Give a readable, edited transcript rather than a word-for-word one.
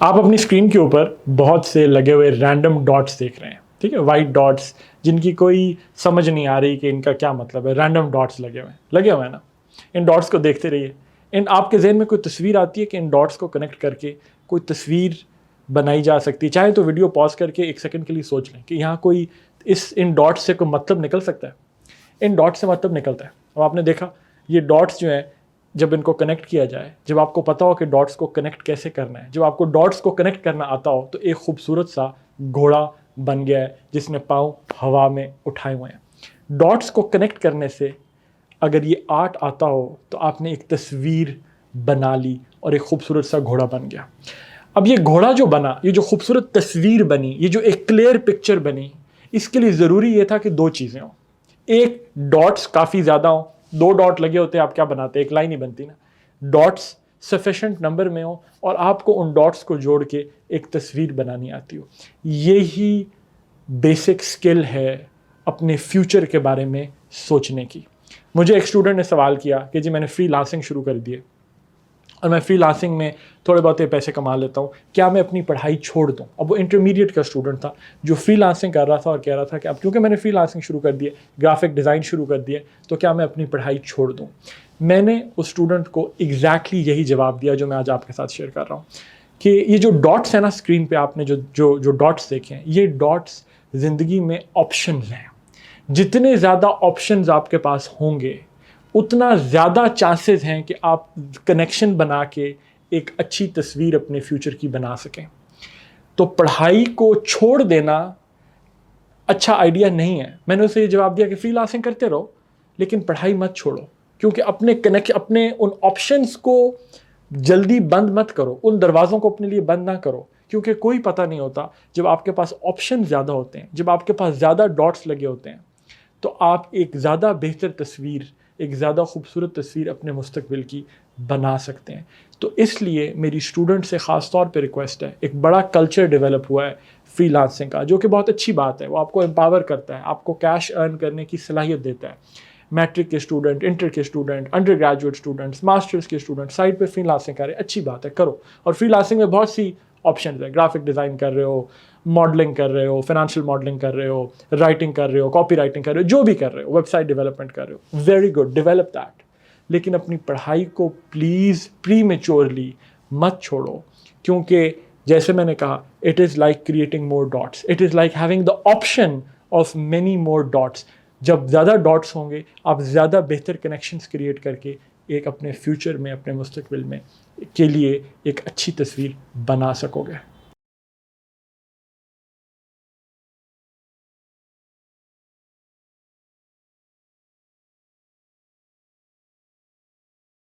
आप अपनी स्क्रीन के ऊपर बहुत से लगे हुए रैंडम डॉट्स देख रहे हैं, ठीक है, वाइट डॉट्स जिनकी कोई समझ नहीं आ रही कि इनका क्या मतलब है। रैंडम डॉट्स लगे हुए हैं ना। इन डॉट्स को देखते रहिए। इन आपके जहन में कोई तस्वीर आती है कि इन डॉट्स को कनेक्ट करके कोई तस्वीर बनाई जा सकती है। चाहे तो वीडियो पॉज करके 1 सेकंड के लिए सोच लें कि यहाँ कोई इन डॉट्स से कोई मतलब निकल सकता है। इन डॉट्स से मतलब निकलता है। अब आपने देखा ये डॉट्स जो हैं, जब इनको कनेक्ट किया जाए, जब आपको पता हो कि डॉट्स को कनेक्ट कैसे करना है, जब आपको डॉट्स को कनेक्ट करना आता हो, तो एक खूबसूरत सा घोड़ा बन गया है जिसने पाँव हवा में उठाए हुए हैं। डॉट्स को कनेक्ट करने से अगर ये आर्ट आता हो तो आपने एक तस्वीर बना ली और एक खूबसूरत सा घोड़ा बन गया। अब ये घोड़ा जो बना, ये जो खूबसूरत तस्वीर बनी, ये जो एक क्लियर पिक्चर बनी, इसके लिए ज़रूरी ये था कि 2 चीज़ें हों। एक, डॉट्स काफ़ी ज़्यादा हों। 2 डॉट लगे होते आप क्या बनाते, एक लाइन ही बनती ना। डॉट्स सफिशेंट नंबर में हो और आपको उन डॉट्स को जोड़ के एक तस्वीर बनानी आती हो। यही बेसिक स्किल है अपने फ्यूचर के बारे में सोचने की। मुझे एक स्टूडेंट ने सवाल किया कि जी मैंने फ्रीलांसिंग शुरू कर दी है और मैं फ्रीलांसिंग में थोड़े बहुत पैसे कमा लेता हूँ, क्या मैं अपनी पढ़ाई छोड़ दूँ? अब वो इंटरमीडिएट का स्टूडेंट था जो फ्रीलांसिंग कर रहा था और कह रहा था कि अब क्योंकि मैंने फ्रीलांसिंग शुरू कर दी है, ग्राफिक डिज़ाइन शुरू कर दिया, तो क्या मैं अपनी पढ़ाई छोड़ दूँ? मैंने उस स्टूडेंट को एग्जैक्टली यही जवाब दिया जो मैं आज आपके साथ शेयर कर रहा हूँ कि ये जो डॉट्स है ना स्क्रीन पर, आपने जो डॉट्स देखे हैं, ये डॉट्स ज़िंदगी में ऑप्शन हैं। जितने ज़्यादा ऑप्शंस आपके पास होंगे उतना ज़्यादा चांसेस हैं कि आप कनेक्शन बना के एक अच्छी तस्वीर अपने फ्यूचर की बना सकें। तो पढ़ाई को छोड़ देना अच्छा आइडिया नहीं है। मैंने उसे ये जवाब दिया कि फ्रीलांसिंग करते रहो लेकिन पढ़ाई मत छोड़ो, क्योंकि अपने उन ऑप्शंस को जल्दी बंद मत करो, उन दरवाज़ों को अपने लिए बंद ना करो, क्योंकि कोई पता नहीं होता। जब आपके पास ऑप्शन ज़्यादा होते हैं, जब आपके पास ज़्यादा डॉट्स लगे होते हैं, तो आप एक ज़्यादा बेहतर तस्वीर, एक ज़्यादा खूबसूरत तस्वीर अपने मुस्तकबिल की बना सकते हैं। तो इसलिए मेरी स्टूडेंट से ख़ास तौर पे रिक्वेस्ट है, एक बड़ा कल्चर डेवलप हुआ है फ्रीलांसिंग का, जो कि बहुत अच्छी बात है। वो आपको एम्पावर करता है, आपको कैश अर्न करने की सलाहियत देता है। मैट्रिक के स्टूडेंट, इंटर के student, under graduate students, masters के स्टूडेंट साइड पे फ्रीलांसिंग करें, अच्छी बात है, करो। और फ्रीलांसिंग में बहुत सी ऑप्शन है। ग्राफिक डिज़ाइन कर रहे हो, मॉडलिंग कर रहे हो, फाइनेंशियल मॉडलिंग कर रहे हो, राइटिंग कर रहे हो, कॉपी राइटिंग कर रहे हो, जो भी कर रहे हो, वेबसाइट डेवलपमेंट कर रहे हो, वेरी गुड, डेवलप दैट। लेकिन अपनी पढ़ाई को प्लीज़ प्रीमेच्योरली मत छोड़ो, क्योंकि जैसे मैंने कहा, it is like creating more dots, it is like having the option of many more dots. जब ज़्यादा डॉट्स होंगे, आप ज़्यादा बेहतर कनेक्शंस क्रिएट करके एक अपने फ्यूचर में, अपने मुस्तकबिल में के लिए एक अच्छी तस्वीर बना सकोगे।